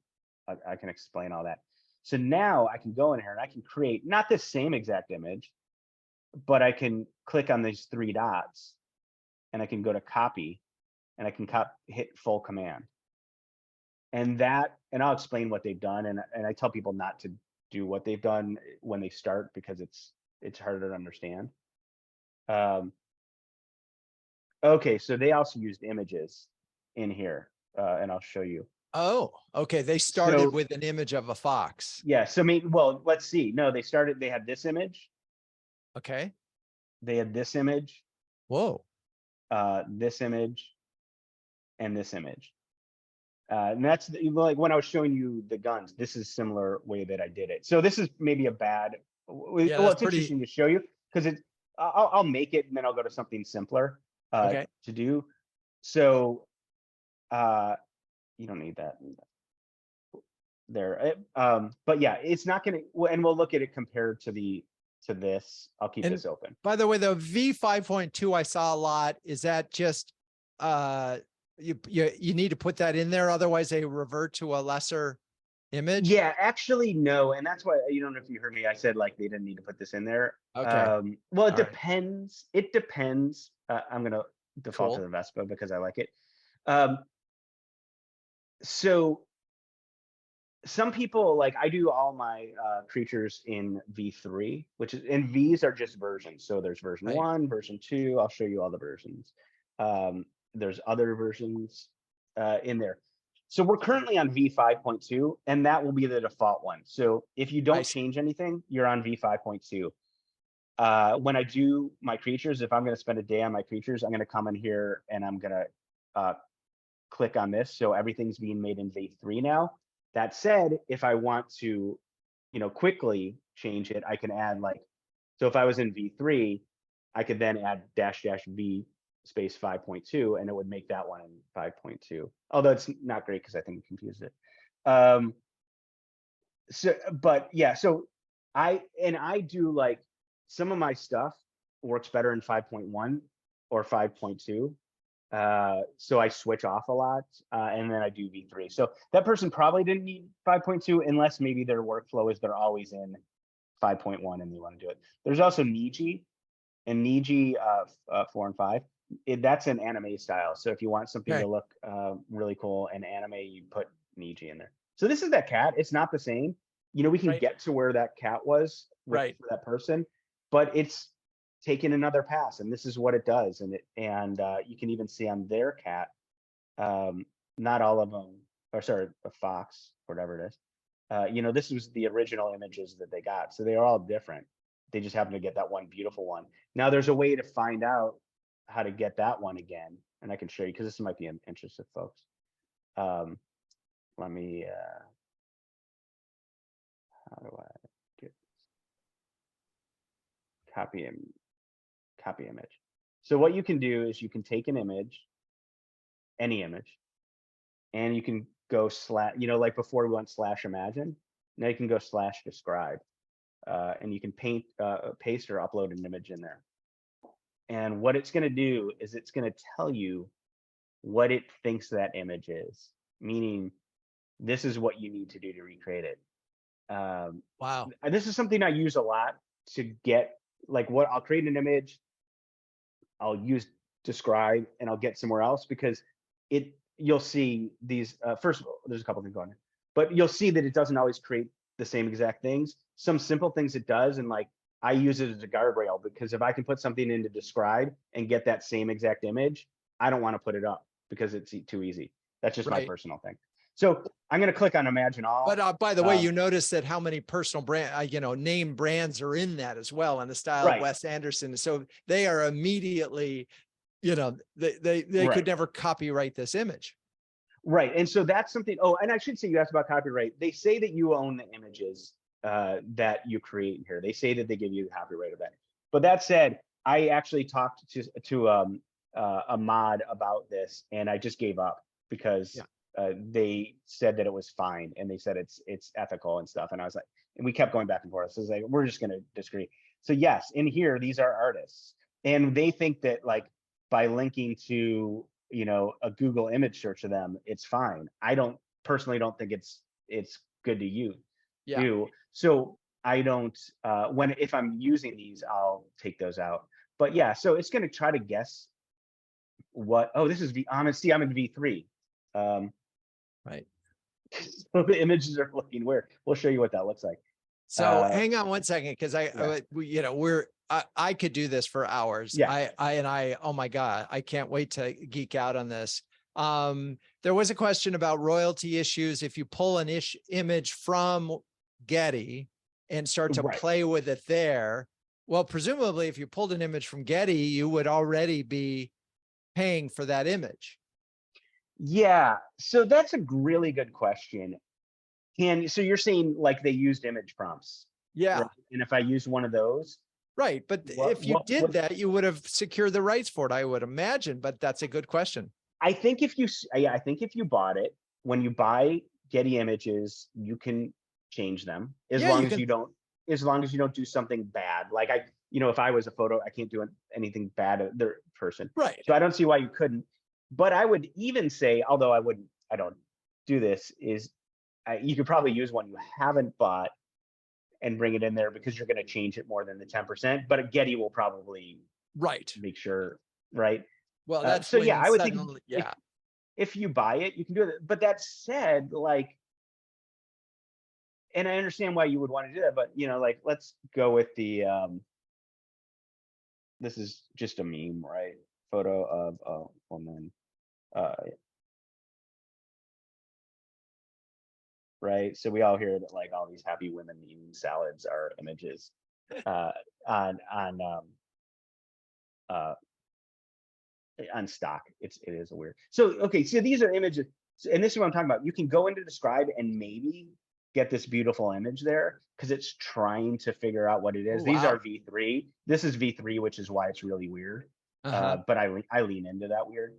all that. So now I can go in here and I can create not the same exact image, but I can click on these three dots and I can go to copy, and I can hit full command. And I'll explain what they've done. And I tell people not to do what they've done when they start, because it's harder to understand. Okay, so they also used images in here, and I'll show you. Oh, okay. They started with an image of a fox. Yeah. So well, let's see. No, they had this image. Okay. They had this image. Whoa. This image and this image. And that's like when I was showing you the guns, this is similar way that I did it. So this is maybe a bad, well, it's interesting to show you, because I'll make it and then I'll go to something simpler to do. So you don't need that there. But yeah, it's not going to, and we'll look at it compared to this. I'll keep this open. By the way, the V5.2 I saw a lot. Is that just you need to put that in there, otherwise they revert to a lesser image? Yeah, actually, no. And that's why, you don't know if you heard me, I said like they didn't need to put this in there. Okay. Well, it depends. It depends. I'm going to default to the Vespa because I like it. So some people, like I do all my creatures in V3, which is, and Vs are just versions. So there's version Right. 1, version 2. I'll show you all the versions. There's other versions in there. So we're currently on V5.2, and that will be the default one. So if you I don't see. change anything, you're on V5.2. When I do my creatures, if I'm going to spend a day on my creatures, I'm going to come in here and I'm going to click on this. So everything's being made in V3 now. That said, if I want to, quickly change it, I can add like, so if I was in V3, I could then add --V space 5.2, and it would make that one in 5.2. Although it's not great because I think it confused it. But yeah, so I do like some of my stuff works better in 5.1 or 5.2. So I switch off a lot, and then I do V3. So that person probably didn't need 5.2 unless maybe their workflow is they're always in 5.1 and they want to do it. There's also Niji, and Niji 4 and 5. That's an anime style. So if you want something to look really cool in anime, you put Niji in there. So this is that cat. It's not the same. We can get to where that cat was for that person, but it's taken another pass, and this is what it does. And you can even see on their cat, not all of them, or sorry, a fox, whatever it is. This was the original images that they got, so they are all different. They just happen to get that one beautiful one. Now there's a way to find out how to get that one again, and I can show you because this might be of interest to folks. Let me. How do I get copy image? So what you can do is you can take an image, any image, and you can go like before we went /imagine. Now you can go /describe, and you can paste or upload an image in there. And what it's going to do is it's going to tell you what it thinks that image is, meaning this is what you need to do to recreate it. Wow. This is something I use a lot to get like what I'll create an image, I'll use describe, and I'll get somewhere else because you'll see these first of all, there's a couple things going on, but you'll see that it doesn't always create the same exact things. Some simple things it does, and like I use it as a guardrail because if I can put something into describe and get that same exact image, I don't want to put it up because it's too easy. That's just my personal thing. So I'm going to click on Imagine All. But by the way, you notice that how many personal name brands are in that as well, in the style of Wes Anderson. So they are immediately, they could never copyright this image. Right. And so that's something. Oh, and I should say, you asked about copyright. They say that you own the images that you create here. They say that they give you the copyright of that. But that said, I actually talked to a mod about this, and I just gave up because they said that it was fine, and they said it's ethical and stuff. And I was like, and we kept going back and forth. So it's like, we're just going to disagree. So yes, in here, these are artists, and they think that like by linking to a Google image search of them, it's fine. I personally don't think it's good to use. So I don't if I'm using these, I'll take those out. But yeah, so it's going to try to guess what. Oh, this is I'm in V3. Right. So the images are looking weird. We'll show you what that looks like. So hang on one second, because I could do this for hours. Oh my God, I can't wait to geek out on this. There was a question about royalty issues. If you pull an image from Getty and start to play with it there, well, presumably if you pulled an image from Getty, you would already be paying for that image. Yeah, so that's a really good question. So you're saying like they used image prompts? Yeah. Right? And if I used one of those? Right, but if you did that, you would have secured the rights for it, I would imagine. But that's a good question. I think if you bought it, when you buy Getty images, you can change them as long as you don't do something bad. Like if I was a photo, I can't do anything bad to the person. Right. So I don't see why you couldn't. But I would even say, although I don't do this, is you could probably use one you haven't bought and bring it in there because you're going to change it more than the 10%. But Getty will probably make sure, right? Well, that's so yeah, I would think if you buy it, you can do it. But that said, like, and I understand why you would want to do that, but like, let's go with the this is just a meme, right? Photo of a woman, right? So we all hear that like all these happy women eating salads are images uh, on uh, stock. It is a weird. So okay, so these are images, and this is what I'm talking about. You can go into Describe and maybe get this beautiful image there because it's trying to figure out what it is. Oh, These wow. are V3. This is V3, which is why it's really weird. But I lean into that weird.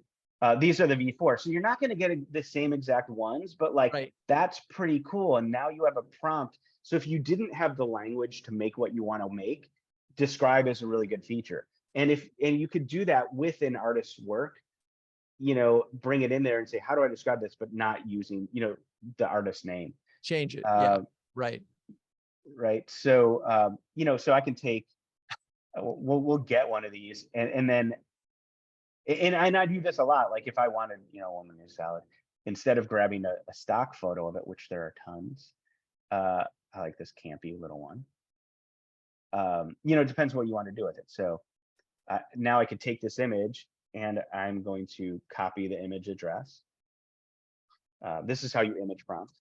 These are the V4. So you're not going to get the same exact ones, but like Right. that's pretty cool. And now you have a prompt. So if you didn't have the language to make what you want to make, Describe is a really good feature. And you could do that with an artist's work, bring it in there and say, how do I describe this, but not using, the artist's name. Change it. Yeah. Right. Right. So, so I can take, we'll get one of these and then, and I do this a lot. Like if I wanted, woman new salad, instead of grabbing a stock photo of it, which there are tons, I like this campy little one. It depends what you want to do with it. So now I could take this image and I'm going to copy the image address. This is how you image prompt.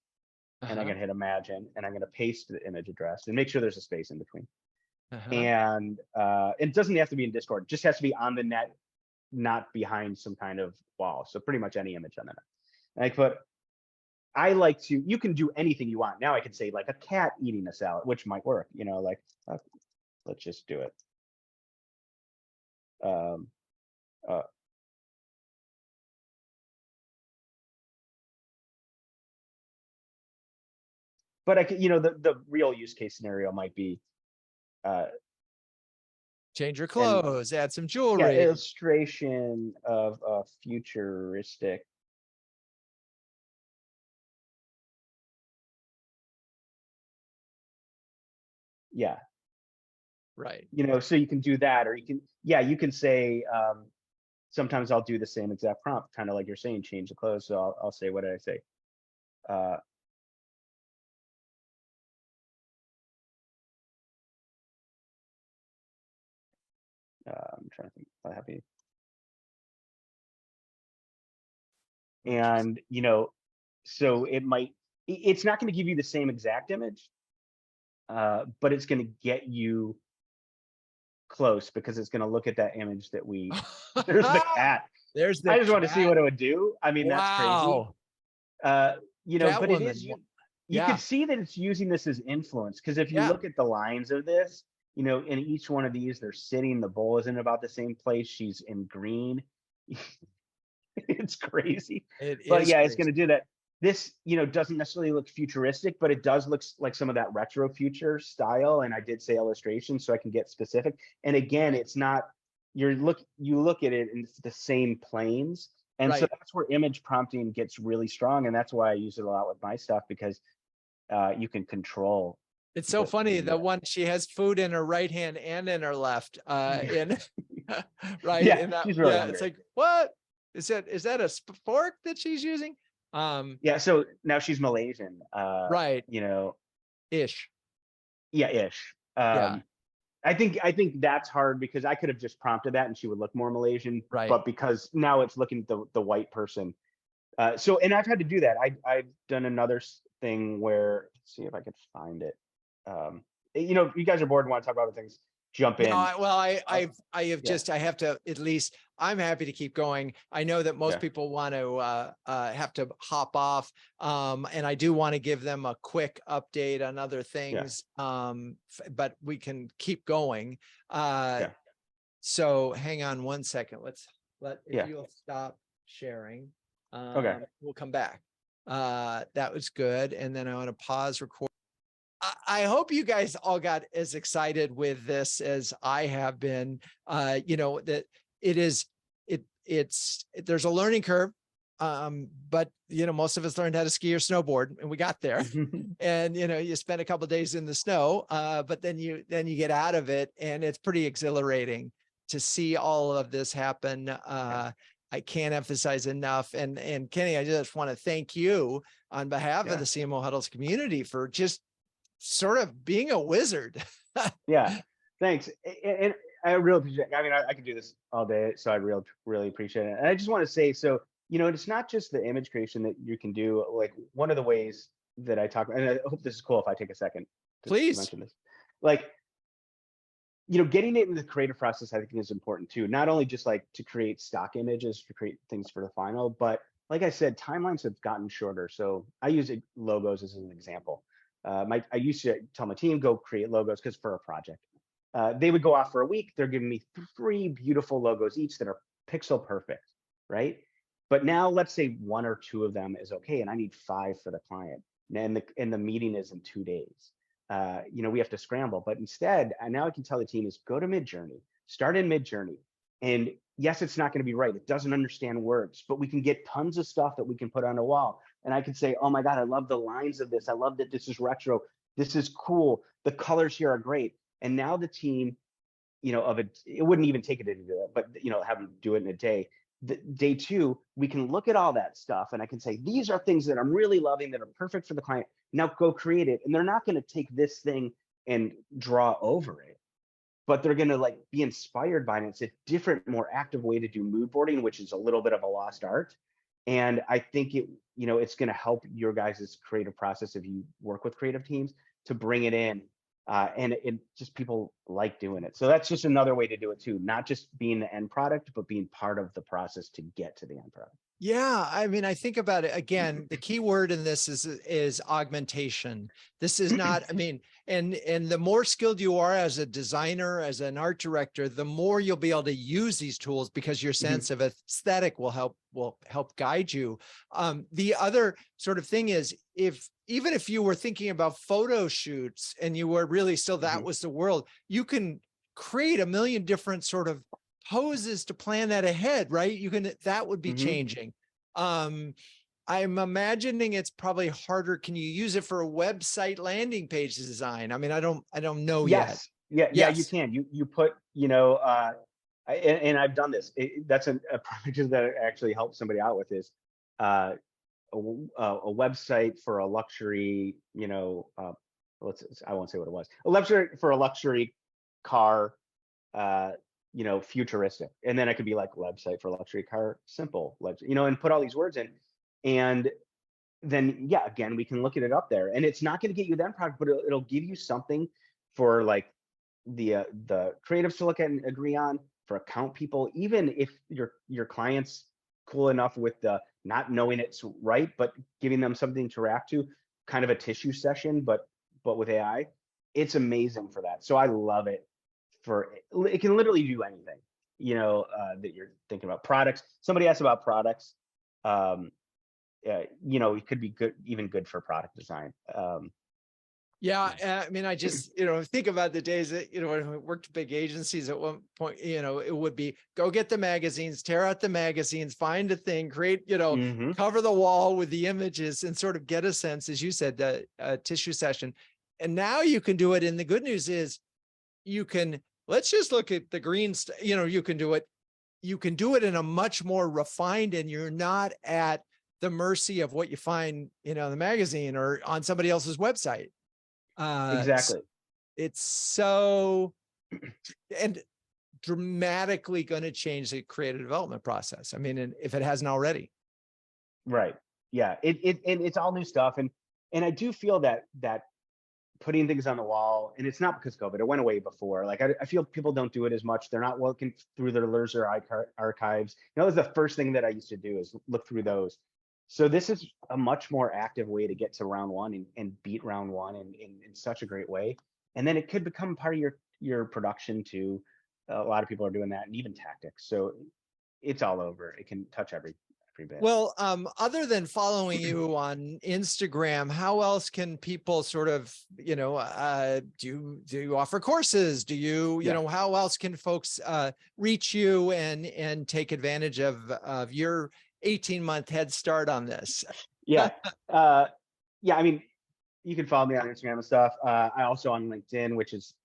And I'm going to hit imagine and I'm going to paste the image address and make sure there's a space in between. And it doesn't have to be in Discord, it just has to be on the net, not behind some kind of wall. So pretty much any image on the net. And you can do anything you want. Now I could say like a cat eating a salad, which might work, like let's just do it. But I could, the real use case scenario might be change your clothes, add some jewelry. Illustration of a futuristic. Yeah. Right. So you can do that, or you can say, sometimes I'll do the same exact prompt, kind of like you're saying, change the clothes. So I'll say, what did I say? I'm trying to think if I have any. And, so it's not going to give you the same exact image, but it's going to get you close because it's going to look at that image that there's the cat. I just want to see what it would do. I mean, that's crazy. But it is, you can see that it's using this as influence because if you look at the lines of this, in each one of these, they're sitting, the bowl is in about the same place. She's in green. It's crazy. It's going to do that. This, doesn't necessarily look futuristic, but it does look like some of that retro future style. And I did say illustration, so I can get specific. And again, it's not, you look at it and it's the same planes. And so that's where image prompting gets really strong. And that's why I use it a lot with my stuff, because you can control. It's so funny. The one, she has food in her right hand and in her left. Right. Yeah, she's really hungry. It's like, what? Is that a fork that she's using? So now she's Malaysian. Right. Ish. Yeah, ish. I think that's hard because I could have just prompted that and she would look more Malaysian. Right. But because now it's looking at the white person. And I've had to do that. I've done another thing where, let's see if I could find it. If you guys are bored and want to talk about other things, jump in. I have to, at least I'm happy to keep going. I know that most people want to have to hop off. And I do want to give them a quick update on other things. But we can keep going. So hang on one second. If you'll stop sharing, we'll come back. That was good. And then I want to pause record. I hope you guys all got as excited with this as I have been. That there's a learning curve. But most of us learned how to ski or snowboard and we got there. And you spend a couple of days in the snow, but then you get out of it and it's pretty exhilarating to see all of this happen. I I can't emphasize enough. And Kenny, I just want to thank you on behalf of the CMO Huddles community for just sort of being a wizard. Yeah, thanks. And I really appreciate it. I mean, I could do this all day, so I really appreciate it. And I just want to say, so, it's not just the image creation that you can do. Like, one of the ways that I talk, and I hope this is cool if I take a second to Please. mention this. Like, getting it in the creative process, I think is important too. Not only just like to create stock images, to create things for the final, but like I said, timelines have gotten shorter. So I use logos as an example. I used to tell my team, go create logos because for a project. They would go off for a week. They're giving me 3 beautiful logos each that are pixel perfect, right? But now let's say 1 or 2 of them is okay, and I need 5 for the client, and the meeting is in 2 days. We have to scramble. But instead, and now I can tell the team is go to MidJourney, start in MidJourney. And yes, it's not going to be right. It doesn't understand words, but we can get tons of stuff that we can put on a wall. And I can say, oh my God, I love the lines of this. I love that this is retro. This is cool. The colors here are great. And now the team, it wouldn't even take it to do that, but have them do it in a day. Day 2, we can look at all that stuff and I can say, these are things that I'm really loving that are perfect for the client. Now go create it. And they're not going to take this thing and draw over it, but they're going to like be inspired by it. It's a different, more active way to do mood boarding, which is a little bit of a lost art. And I think it's going to help your guys' creative process if you work with creative teams to bring it in. And it just people like doing it. So that's just another way to do it too. Not just being the end product, but being part of the process to get to the end product. Yeah, I mean, I think about it again, the key word in this is augmentation. This is not, I mean, and the more skilled you are as a designer, as an art director, the more you'll be able to use these tools because your sense of aesthetic will help guide you. The other sort of thing is even if you were thinking about photo shoots and you were really still, that was the world, you can create a million different sort of poses to plan that ahead, right? That would be changing. I'm imagining it's probably harder. Can you use it for a website landing page design? I mean, I don't know yet. Yeah, you can. You put, and I've done this. That's a project that I actually helped somebody out with is a website for a luxury, I won't say what it was. For a luxury car, futuristic. And then I could be like website for a luxury car, simple, and put all these words in. And then, again, we can look at it up there and it's not going to get you that product, but it'll give you something for like the creatives to look at and agree on, for account people, even if your client's cool enough with the not knowing it's right, but giving them something to react to, kind of a tissue session, but with AI, it's amazing for that. So I love it. It can literally do anything, that you're thinking about. Products. Somebody asked about products. It could be good, even good for product design. Yeah, I mean, I just, think about the days that, when we worked big agencies at one point, it would be go get the magazines, tear out the magazines, find a thing, create, cover the wall with the images and sort of get a sense, as you said, the tissue session. And now you can do it. And the good news is let's just look at the green, you can do it. You can do it in a much more refined, and you're not at the mercy of what you find, in the magazine or on somebody else's website. Exactly. It's so and dramatically going to change the creative development process. I mean, and if it hasn't already. Right. Yeah. It's all new stuff. And I do feel that putting things on the wall, and it's not because COVID, it went away before. Like I feel people don't do it as much. They're not looking through their Lurzer archives. That was the first thing that I used to do, is look through those. So this is a much more active way to get to round one and beat round one in such a great way. And then it could become part of your production too. A lot of people are doing that, and even tactics. So it's all over. It can touch every bit. Well, other than following you on Instagram, how else can people sort of, do you offer courses? Do you, how else can folks reach you and take advantage of your 18-month head start on this? Yeah. I mean, you can follow me on Instagram and stuff. I also on LinkedIn, which is,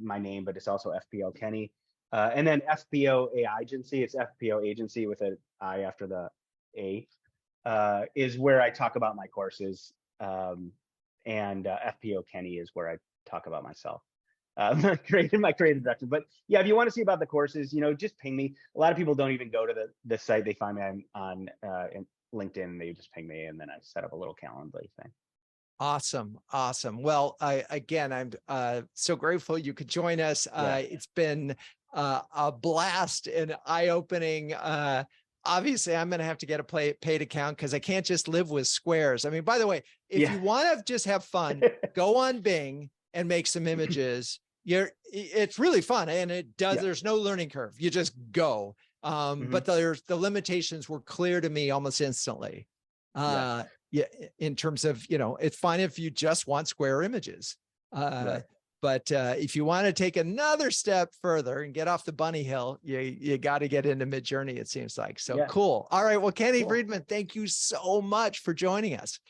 my name, but it's also FPL Kenny. And then FPO AI agency, it's FPO agency with an I after the A, is where I talk about my courses. And FPO Kenny is where I talk about myself. My creative director. But yeah, if you want to see about the courses, just ping me. A lot of people don't even go to the site. They find me on LinkedIn. They just ping me, and then I set up a little Calendly thing. Awesome. Awesome. Well, I'm so grateful you could join us. Yeah. It's been a blast and eye-opening. Obviously, I'm going to have to get a paid account because I can't just live with squares. I mean, by the way, if you want to just have fun, go on Bing and make some images. It's really fun, and there's no learning curve. You just go. But the limitations were clear to me almost instantly. Yeah, in terms of, it's fine if you just want square images. Right. But if you want to take another step further and get off the bunny hill, you got to get into MidJourney, it seems like. So cool. All right. Well, Kenny Friedman, thank you so much for joining us.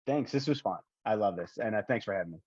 Thanks. This was fun. I love this. And thanks for having me.